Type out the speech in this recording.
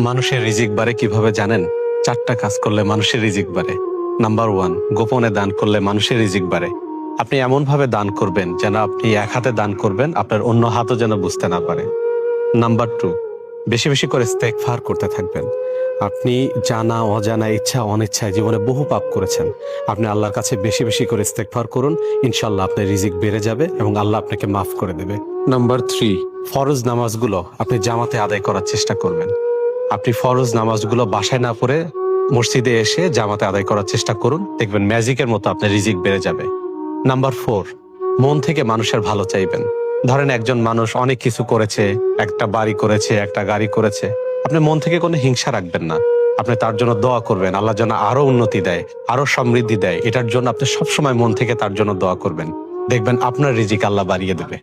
মানুষের রিজিক বাড়ে কিভাবে জানেন? 4টা কাজ করলে মানুষের রিজিক বাড়ে। নাম্বার 1, গোপনে দান করলে মানুষের রিজিক বাড়ে। আপনি এমন ভাবে দান করবেন যেন আপনি এক হাতে দান করবেন, আপনার অন্য হাতও যেন বুঝতে না পারে। নাম্বার 2, বেশি বেশি করে ইস্তেগফার করতে থাকবেন। আপনি জানা অজানা ইচ্ছা অনিচ্ছায় জীবনে বহু পাপ করেছেন। আপনি আল্লাহর কাছে বেশি বেশি করে ইস্তেগফার করুন, ইনশাআল্লাহ আপনার রিজিক বেড়ে যাবে এবং আল্লাহ আপনাকে মাফ করে দেবে। নাম্বার 3, ফরজ নামাজগুলো আপনি জামাতে আদায় করার চেষ্টা করবেন। আপনি ফরজ নামাজগুলো বাসায় না পড়ে মসজিদে এসে জামাতে আদায় করার চেষ্টা করুন, দেখবেন ম্যাজিকের মতো আপনার রিজিক বেড়ে যাবে। নাম্বার 4, মন থেকে মানুষের ভালো চাইবেন। ধরেন একজন মানুষ অনেক কিছু করেছে, একটা বাড়ি করেছে, একটা গাড়ি করেছে, আপনি মন থেকে কোনো হিংসা রাখবেন না। আপনি তার জন্য দোয়া করবেন, আল্লাহ যেন আরো উন্নতি দেয়, আরো সমৃদ্ধি দেয়, এটার জন্য আপনি সবসময় মন থেকে তার জন্য দোয়া করবেন। দেখবেন আপনার রিজিক আল্লাহ বাড়িয়ে দেবে।